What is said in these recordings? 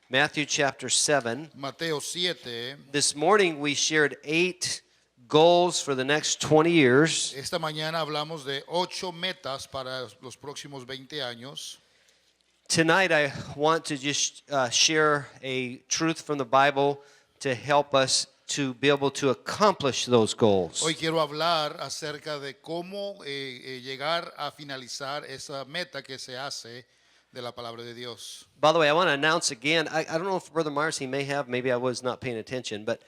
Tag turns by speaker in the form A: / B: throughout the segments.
A: Matthew chapter 7.
B: Mateo 7.
A: This morning we shared 8 goals for the next 20 years.
B: Esta mañana hablamos de 8 metas para los próximos 20 años.
A: Tonight I want to just share a truth from the Bible to help us to be able to accomplish those goals.
B: Hoy quiero hablar acerca de cómo llegar a finalizar esa meta que se hace de la palabra de Dios.
A: By the way, I want to announce again, I don't know if Brother Mars, he may have, maybe I was not paying attention, but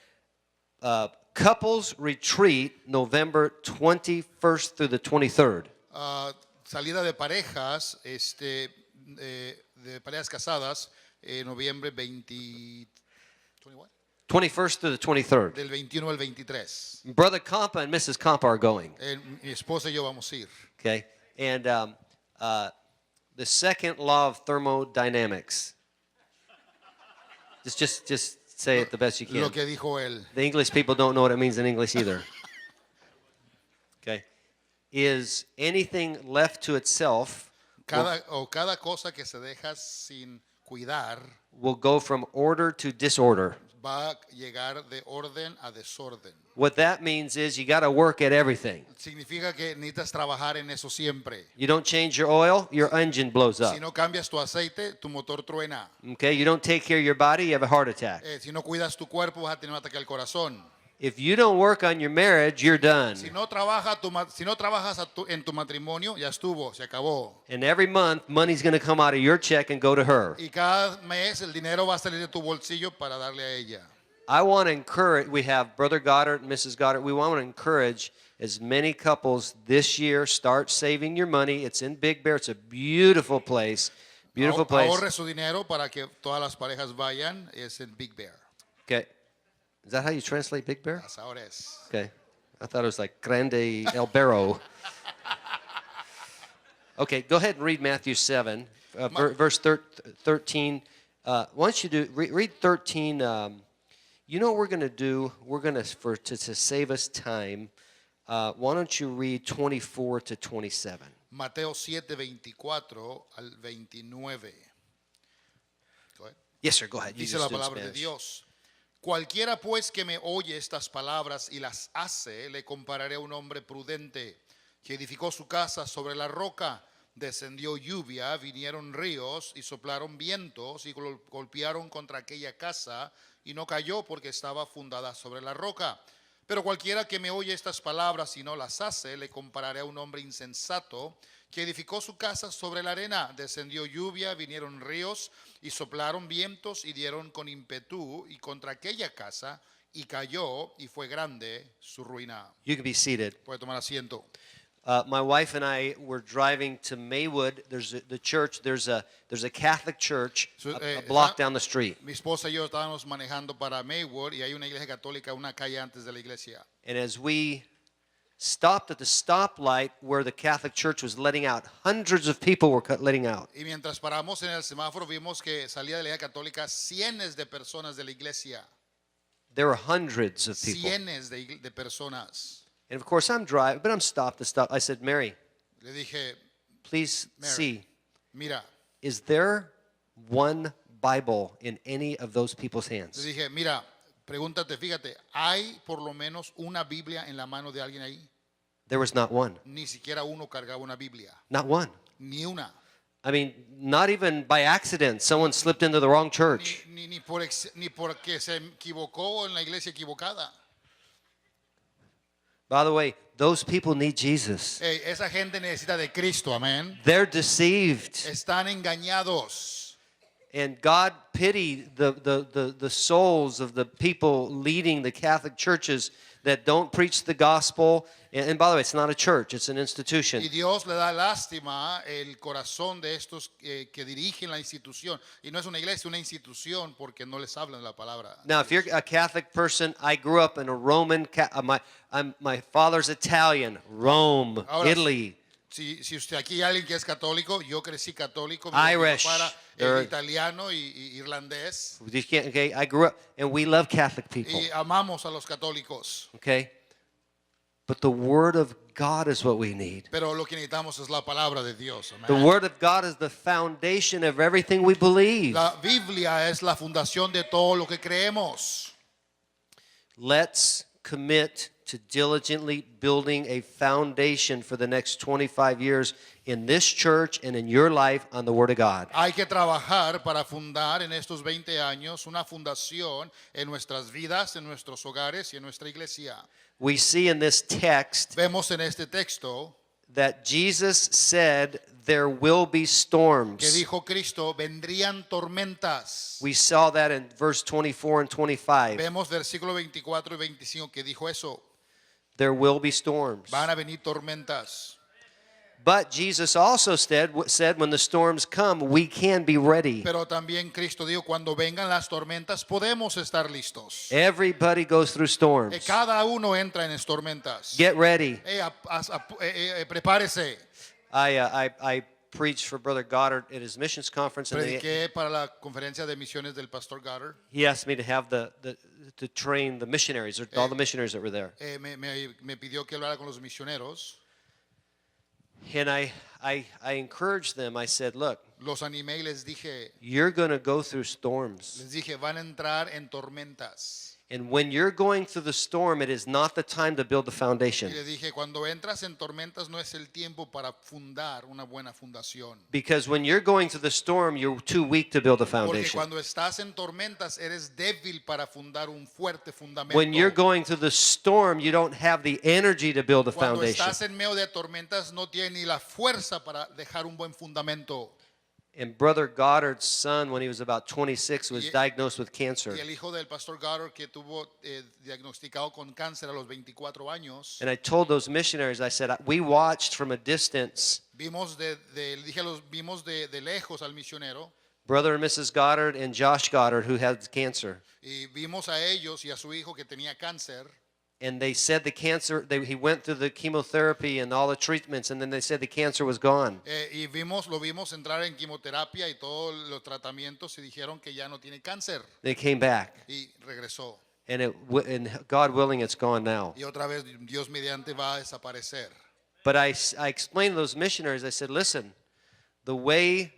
A: Couples Retreat, November 21st through the 23rd.
B: Salida de parejas, de parejas casadas, noviembre
A: 21st through the 23rd.
B: del 21 al 23.
A: Brother Compa and Mrs. Compa are going.
B: Mi esposa y yo vamos a ir.
A: Okay, and the second law of thermodynamics. Just say it the best you can.
B: Lo que dijo él.
A: The English people don't know what it means in English either. Okay, is anything left to itself
B: Cada cosa que se deja sin cuidar
A: will go from order to disorder.
B: va a llegar de orden a desorden.
A: What that means is you got to work at everything.
B: Significa que necesitas trabajar en eso siempre.
A: You don't change your oil, your engine blows up.
B: Si no cambias tu aceite, tu motor truena.
A: Okay, you don't take care of your body, you have a heart attack.
B: Si no cuidas tu cuerpo, vas a tener un ataque al corazón.
A: If you don't work on your marriage, you're done.
B: Si no trabajas en tu matrimonio, ya estuvo, se acabó.
A: And every month, money's going to come out of your check and go to her.
B: Y cada mes el dinero va a salir de tu bolsillo para darle a ella.
A: I want to encourage, we have Brother Goddard and Mrs. Goddard, we want to encourage as many couples this year, start saving your money. It's in Big Bear. It's a beautiful place. Beautiful place.
B: Ahorre su dinero para que todas las parejas vayan. Es en Big Bear.
A: Okay. Is that how you translate Big Bear?
B: Hasta ahora es.
A: Okay. I thought it was like Grande El Barro. Okay, go ahead and read Matthew 7, verse 13. Why don't you read 13. You know what we're going to do? We're going to save us time. Why don't you read 24 to 27?
B: Mateo 7, 24 al 29. Go ahead.
A: Yes, sir, go ahead. You
B: Dice
A: just
B: la
A: do it in
B: palabra de
A: Spanish.
B: Dios. Cualquiera pues que me oye estas palabras y las hace, le compararé a un hombre prudente que edificó su casa sobre la roca. Descendió lluvia, vinieron ríos y soplaron vientos y golpearon contra aquella casa y no cayó porque estaba fundada sobre la roca. Pero cualquiera que me oye estas palabras y no las hace, le compararé a un hombre insensato que edificó su casa sobre la arena. Descendió lluvia, vinieron ríos y soplaron vientos y dieron con ímpetu y contra aquella casa y cayó y fue grande su ruina.
A: You can be seated.
B: Puede tomar asiento.
A: My wife and I were driving to Maywood. There's a Catholic church a block down the street.
B: Mi esposa y yo estábamos manejando para Maywood y hay una iglesia católica una calle antes de la iglesia.
A: And as we stopped at the stoplight where the Catholic church was letting out, hundreds of people were letting out.
B: Y mientras paramos en el semáforo vimos que salía de la iglesia católica cientos de personas de la iglesia.
A: There were hundreds of people.
B: Cientos de personas.
A: And of course I'm driving, but I'm stopped. I said, Mary,
B: Le dije,
A: please
B: Mary,
A: see,
B: mira,
A: is there one Bible in any of those people's
B: le
A: hands?
B: dije, mira, pregúntate, fíjate, ¿hay por lo menos una Biblia en la mano de alguien ahí?
A: There was not one.
B: Ni siquiera uno cargaba una Biblia.
A: Not one.
B: Ni una.
A: I mean, not even by accident. Someone slipped into the wrong church.
B: Ni porque se equivocó en la iglesia equivocada.
A: By the way, those people need Jesus.
B: Esa gente necesita de Cristo, amén.
A: They're deceived.
B: Están engañados.
A: And God pity the souls of the people leading the Catholic churches that don't preach the gospel. And by the way, it's not a church, it's an institution.
B: Y Dios le da lástima el corazón de estos que dirigen la institución. Y no es una iglesia, una institución porque no les hablan la palabra.
A: Now, if you're a Catholic person, I grew up in a Roman, my father's Italian, Rome,
B: Ahora,
A: Italy.
B: Si usted aquí hay alguien que es católico, yo crecí católico,
A: Irish.
B: Italiano y irlandés.
A: Okay, I grew up, and we love Catholic people.
B: Y amamos a los católicos.
A: Okay? But the Word of God is what we need.
B: Pero lo que necesitamos es la palabra de Dios.
A: The
B: Amén.
A: Word of God is the foundation of everything we believe.
B: La Biblia es la fundación de todo lo que creemos.
A: Let's commit to diligently building a foundation for the next 25 years in this church and in your life on the Word of God.
B: Hay que trabajar para fundar en estos 20 años una fundación en nuestras vidas, en nuestros hogares y en nuestra iglesia.
A: We see in this text
B: Vemos en este texto
A: that Jesus said there will be
B: que
A: storms.
B: dijo Cristo, vendrían tormentas.
A: We saw that in verse 24 and 25.
B: Vemos versículo 24 y 25 que dijo eso.
A: There will be storms.
B: Van a venir tormentas.
A: But Jesus also said when the storms come, we can be ready.
B: Pero también Cristo dijo, cuando vengan las tormentas podemos estar listos.
A: Everybody goes through storms.
B: Cada uno entra en las tormentas.
A: Get ready.
B: Prepárese.
A: I preached for Brother Goddard at his missions conference, and
B: Prediqué para la conferencia de misiones del pastor Goddard.
A: he asked me to have to train the missionaries, or all the missionaries that were there.
B: Me pidió que hablara con los misioneros.
A: And I encouraged them. I said, look,
B: Los animé y les dije,
A: you're going to go through storms.
B: van a entrar en tormentas.
A: And when you're going through the storm, it is not the time to build the foundation.
B: Y les dije, cuando entras en tormentas no es el tiempo para fundar una buena fundación.
A: Because when you're going through the storm, you're too weak to build a
B: Porque
A: foundation.
B: cuando estás en tormentas eres débil para fundar un fuerte fundamento.
A: When you're going through the storm, you don't have the energy to build a
B: Cuando
A: foundation.
B: estás en medio de tormentas no tienes ni la fuerza para dejar un buen fundamento.
A: And Brother Goddard's son, when he was about 26, was diagnosed with cancer.
B: Y el hijo del pastor Goddard que tuvo diagnosticado con cáncer a los 24 años.
A: And I told those missionaries, I said, we watched from a distance
B: Vimos vimos de lejos al misionero
A: Brother and Mrs. Goddard and Josh Goddard, who had cancer.
B: y vimos a ellos y a su hijo que tenía cáncer.
A: And they said the cancer, he went through the chemotherapy and all the treatments, and then they said the cancer was gone.
B: Y lo vimos entrar en quimioterapia y todos los tratamientos y dijeron que ya no tiene cáncer.
A: They came back.
B: Y regresó.
A: And God willing, it's gone now.
B: Y otra vez Dios mediante va a desaparecer.
A: But I explained to those missionaries, I said, listen, the way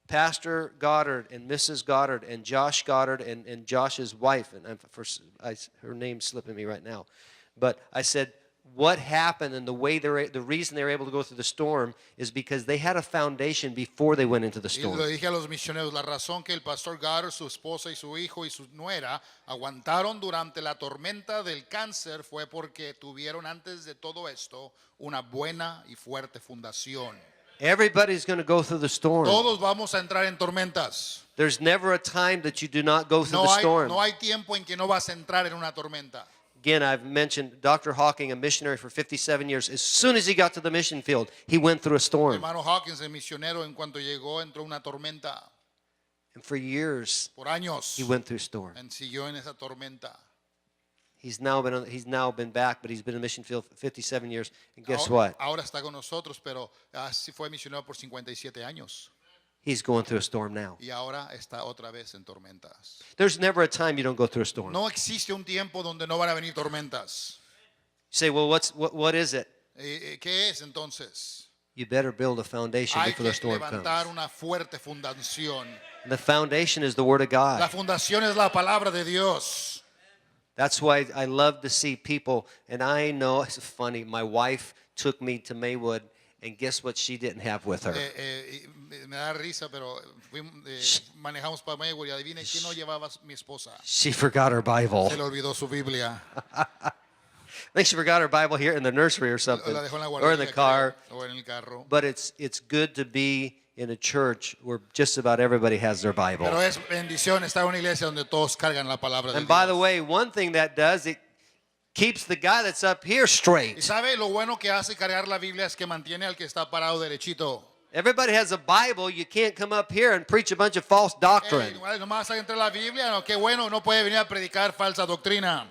A: Pastor Goddard and Mrs. Goddard and Josh Goddard and Josh's wife, and her name's slipping me right now, but I said, what happened and the reason they were able to go through the storm is because they had a foundation before they went into the
B: Y
A: storm.
B: lo dije a los misioneros, la razón que el pastor Goddard, su esposa y su hijo y su nuera aguantaron durante la tormenta del cáncer fue porque tuvieron antes de todo esto una buena y fuerte fundación.
A: Everybody's going to go through the storm.
B: Todos vamos a entrar en tormentas.
A: There's never a time that you do not go through the storm.
B: No hay tiempo en que no vas a entrar en una tormenta.
A: Again, I've mentioned Dr. Hawking, a missionary for 57 years. As soon as he got to the mission field, he went through a storm.
B: Hermano Hawkins, el misionero, en cuanto llegó, entró una tormenta.
A: And for years,
B: Por años,
A: he went through storm.
B: siguió en esa tormenta.
A: He's now been back, but he's been in the mission field for 57 years. And guess what?
B: Ahora está con nosotros, pero así fue misionero por 57 años.
A: He's going through a storm now.
B: Y ahora está otra vez en tormentas.
A: There's never a time you don't go through a storm.
B: No existe un tiempo donde no van a venir tormentas.
A: You say, well, what is it?
B: ¿Qué es entonces?
A: You better build a foundation
B: Hay
A: before the
B: que
A: storm
B: levantar
A: comes.
B: una fuerte fundación.
A: And the foundation is the Word of
B: La
A: God.
B: fundación es la palabra de Dios.
A: That's why I love to see people, and I know it's funny. My wife took me to Maywood, and guess what she didn't have with her?
B: Me da risa, pero manejamos para Maywood y adivine quién no llevaba mi esposa.
A: She forgot her Bible.
B: Se le olvidó su Biblia.
A: I think she forgot her Bible here in the nursery or something,
B: La dejó en la
A: or in the
B: guardería,
A: car.
B: creo, o en el carro.
A: But it's good to be in a church where just about everybody has their Bible.
B: Pero es bendición estar en una iglesia donde todos cargan la palabra de
A: And by the
B: Dios.
A: way, one thing that does, it keeps the guy that's up here
B: Y
A: straight.
B: sabe lo bueno que hace cargar la Biblia es que mantiene al que está parado derechito.
A: Everybody has a Bible. You can't come up here and preach a bunch of false doctrine.
B: Nomás entre la Biblia, no, qué bueno, no puede venir a predicar falsa doctrina.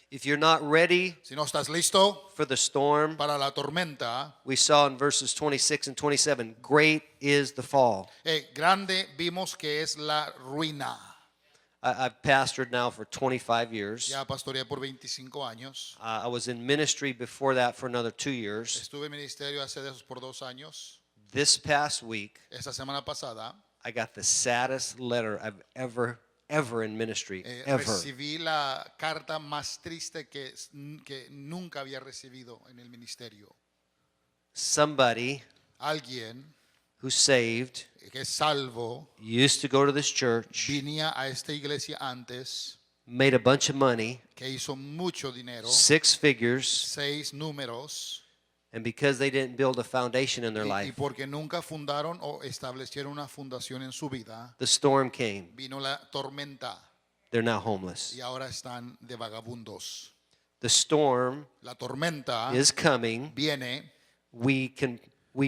A: If you're not ready
B: Si no estás listo
A: for the storm,
B: para la tormenta,
A: we saw in verses 26 and 27, great is the fall.
B: grande vimos que es la ruina.
A: I've pastored now for 25 years.
B: Ya pastoreé por 25 años.
A: I was in ministry before that for another 2 years.
B: Estuve en ministerio hace de esos por 2 años.
A: This past week,
B: Esta semana pasada
A: I got the saddest letter I've ever in ministry, ever.
B: recibí la carta más triste que nunca había recibido en el ministerio.
A: Somebody
B: Alguien
A: who's saved,
B: que es salvo,
A: used to go to this church,
B: venía a esta iglesia antes,
A: made a bunch of money,
B: que hizo mucho dinero,
A: 6 figures,
B: 6 números,
A: and because they didn't build a foundation in their
B: y
A: life,
B: porque nunca fundaron o establecieron una fundación en su vida,
A: the storm came.
B: vino la tormenta
A: They're now homeless.
B: y ahora están de vagabundos.
A: The storm
B: La tormenta
A: is coming.
B: viene.
A: We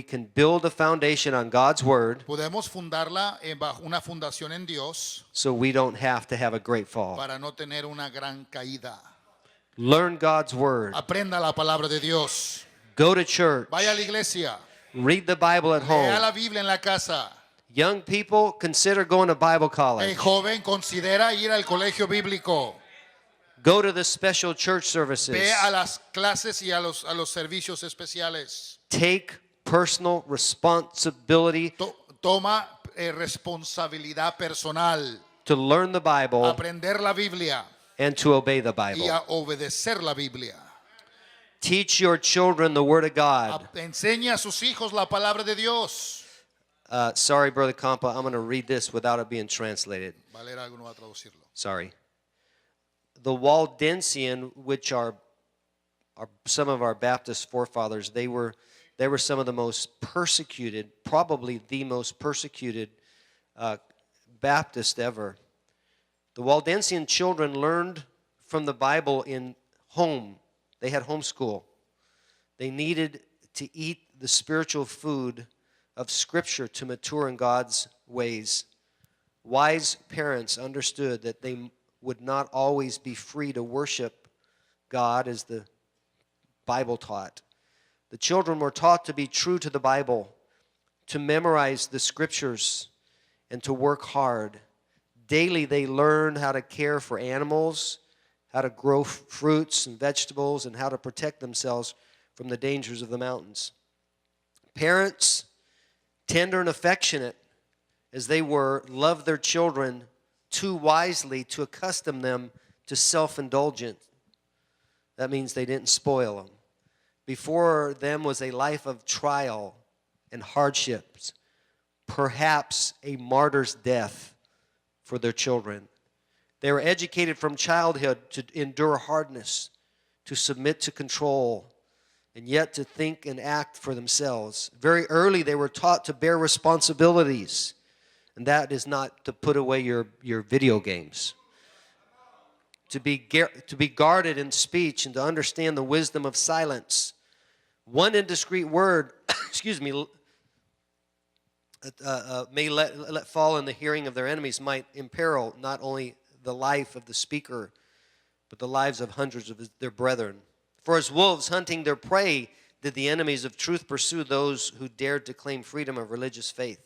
A: can build a foundation on God's word
B: Podemos fundarla bajo una fundación en Dios
A: so we don't have to have a great fall.
B: para no tener una gran caída.
A: Learn God's word.
B: Aprenda la palabra de Dios.
A: Go to church.
B: Vaya a la iglesia.
A: Read the Bible at
B: Lea
A: home.
B: la Biblia en la casa.
A: Young people, consider going to Bible
B: El
A: college.
B: joven considera ir al colegio bíblico.
A: Go to the special church services.
B: Ve a las clases y a los servicios especiales.
A: Take personal responsibility
B: Toma responsabilidad personal.
A: to learn the Bible
B: Aprender la Biblia
A: and to obey the
B: y
A: Bible.
B: a obedecer la Biblia.
A: Teach your children the word of God.
B: Enseña a sus hijos la palabra de Dios.
A: Sorry, Brother Compa, I'm going to read this without it being translated.
B: Valera alguno va a traducirlo.
A: Sorry. The Waldensian, which are some of our Baptist forefathers, they were some of the most persecuted, probably the most persecuted Baptist ever. The Waldensian children learned from the Bible in home. They had homeschool. They needed to eat the spiritual food of Scripture to mature in God's ways. Wise parents understood that they would not always be free to worship God as the Bible taught. The children were taught to be true to the Bible, to memorize the Scriptures, and to work hard. Daily they learned how to care for animals, how to grow fruits and vegetables, and how to protect themselves from the dangers of the mountains. Parents, tender and affectionate as they were, loved their children too wisely to accustom them to self-indulgence. That means they didn't spoil them. Before them was a life of trial and hardships, perhaps a martyr's death for their children. They were educated from childhood to endure hardness, to submit to control, and yet to think and act for themselves. Very early they were taught to bear responsibilities, and that is not to put away your video games. To be guarded in speech and to understand the wisdom of silence. One indiscreet word, may let fall in the hearing of their enemies might imperil not only the life of the speaker, but the lives of hundreds of their brethren. For as wolves hunting their prey, did the enemies of truth pursue those who dared to claim freedom of religious faith.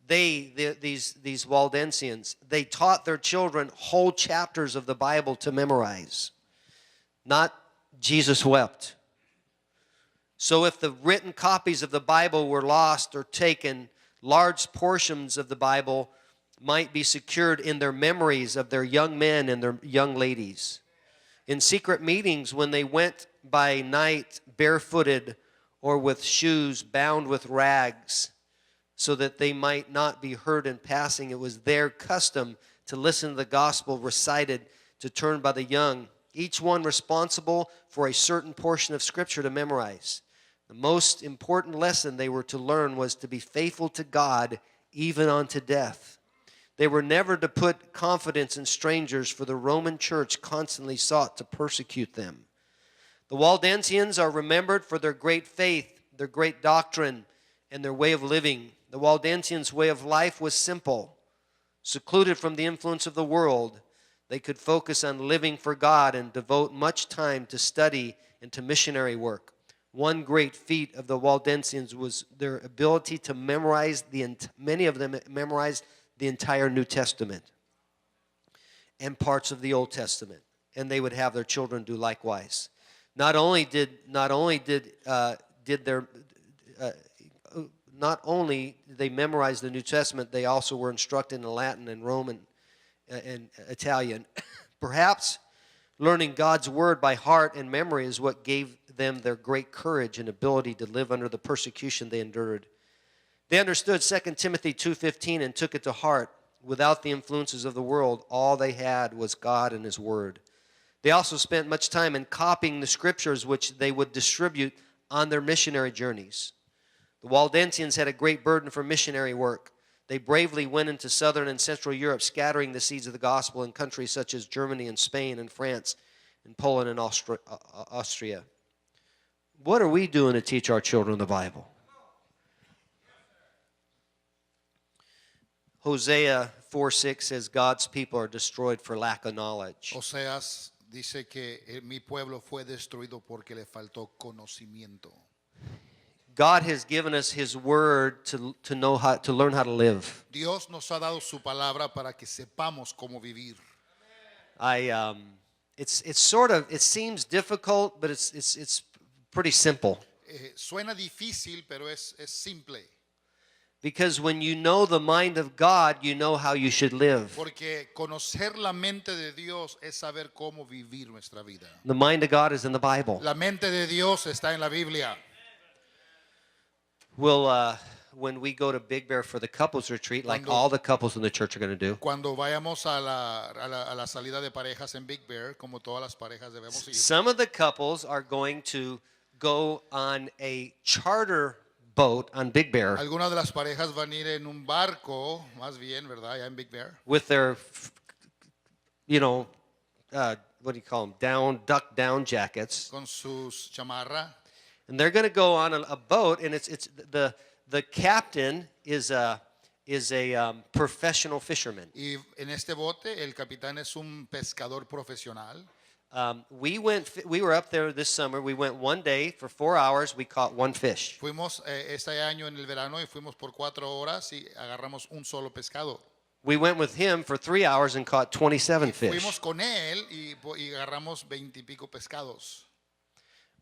A: These Waldensians, they taught their children whole chapters of the Bible to memorize, not Jesus wept. So if the written copies of the Bible were lost or taken, large portions of the Bible might be secured in their memories of their young men and their young ladies. In secret meetings, when they went by night barefooted or with shoes bound with rags, so that they might not be heard in passing, it was their custom to listen to the gospel recited to turn by the young, each one responsible for a certain portion of Scripture to memorize. The most important lesson they were to learn was to be faithful to God even unto death. They were never to put confidence in strangers, for the Roman church constantly sought to persecute them. The Waldensians are remembered for their great faith, their great doctrine, and their way of living. The Waldensians' way of life was simple. Secluded from the influence of the world, they could focus on living for God and devote much time to study and to missionary work. One great feat of the Waldensians was their ability to memorize many of them memorized the entire New Testament. and parts of the Old Testament, and they would have their children do likewise. Not only did they memorize the New Testament, they also were instructed in Latin and Roman and Italian. Perhaps learning God's word by heart and memory is what gave them their great courage and ability to live under the persecution they endured. They understood 2 Timothy 2:15 and took it to heart. Without the influences of the world, all they had was God and His Word. They also spent much time in copying the scriptures, which they would distribute on their missionary journeys. The Waldensians had a great burden for missionary work. They bravely went into southern and central Europe, scattering the seeds of the gospel in countries such as Germany and Spain and France and Poland and Austria. What are we doing to teach our children the Bible? Hosea 4:6 says God's people are destroyed for lack of knowledge.
B: Oseas dice que mi pueblo fue destruido porque le faltó conocimiento.
A: God has given us His word to learn how to live.
B: Dios nos ha dado su palabra para que sepamos cómo vivir.
A: It seems difficult, but it's pretty simple.
B: Suena difícil, pero es simple.
A: Because when you know the mind of God, you know how you should live.
B: Porque conocer la mente de Dios es saber cómo vivir nuestra vida.
A: The mind of God is in the Bible.
B: La mente de Dios está en la Biblia.
A: When we go to Big Bear for the couples retreat, like all the couples in the church are going to do,
B: Cuando vayamos a la salida de parejas en Big Bear, como todas las parejas debemos ir.
A: some of the couples are going to go on a charter boat on Big Bear
B: Algunas de las parejas van a ir en un barco, más bien, ¿verdad? Ya en Big Bear.
A: with their, what do you call them, duck down jackets.
B: Con sus chamarra.
A: And they're going to go on a boat, and it's the captain is a professional fisherman.
B: Y en este bote el capitán es un pescador profesional.
A: We were up there this summer. We went one day for 4 hours. We caught one fish.
B: Fuimos este año en el verano y fuimos por 4 horas y agarramos un solo pescado.
A: We went with him for 3 hours and caught 27 fish.
B: Fuimos con él y agarramos 20 y pico pescados.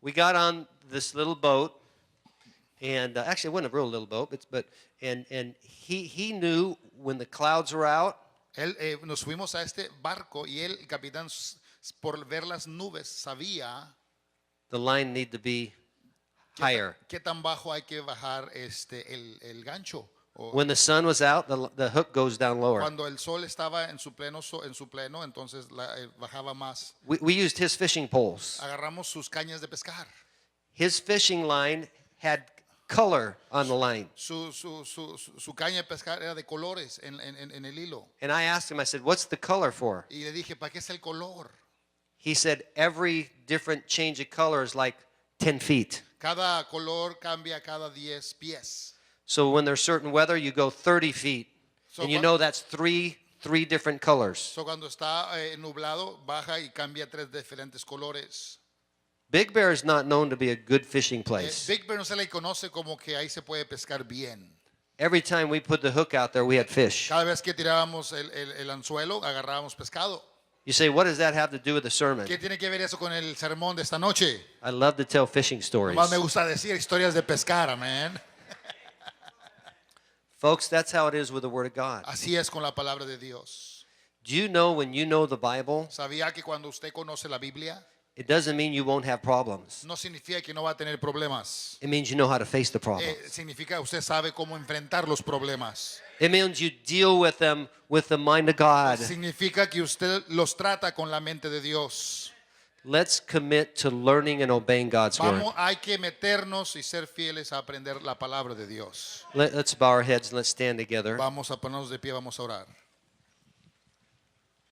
A: We got on this little boat, and actually it wasn't a real little boat, but he knew when the clouds were out.
B: Nos fuimos a este barco y el capitán, por ver las nubes, sabía
A: The line need to be higher.
B: qué tan bajo hay que bajar el gancho.
A: When the sun was out, the hook goes down lower.
B: Cuando el sol estaba en su pleno, entonces bajaba más.
A: We used his fishing poles.
B: Agarramos sus cañas de pescar.
A: His fishing line had color on the line.
B: Su caña de pescar era de colores en el hilo.
A: And I asked him, I said, what's the color for?
B: Y le dije, ¿para qué es el color?
A: He said, every different change of color is like 10 feet.
B: Cada color cambia cada 10 pies.
A: So when there's certain weather, you go 30 feet. And you know that's three different colors.
B: So cuando está nublado, baja y cambia 3 diferentes colores.
A: Big Bear is not known to be a good fishing place.
B: Big Bear no se le conoce como que ahí se puede pescar bien.
A: Every time we put the hook out there, we had fish.
B: Cada vez que tirábamos el anzuelo, agarrábamos pescado.
A: You say, what does that have to do with the sermon?
B: ¿Qué tiene que ver eso con el sermón de esta noche?
A: I love to tell fishing stories.
B: Más me gusta decir historias de pescar, amén.
A: Folks, that's how it is with the Word of God.
B: Así es con la palabra de Dios.
A: Do you know when you know the Bible,
B: ¿Sabía que cuando usted conoce la Biblia,
A: it doesn't mean you won't have problems.
B: no significa que no va a tener problemas?
A: It means you know how to face the problem.
B: Significa usted sabe cómo enfrentar los problemas.
A: It means you deal with them with the mind of God.
B: Significa que usted los trata con la mente de Dios.
A: Let's commit to learning and obeying God's word.
B: Hay que meternos y ser fieles a aprender la palabra de Dios.
A: Let's bow our heads and let's stand together.
B: Vamos a ponernos de pie, vamos a orar.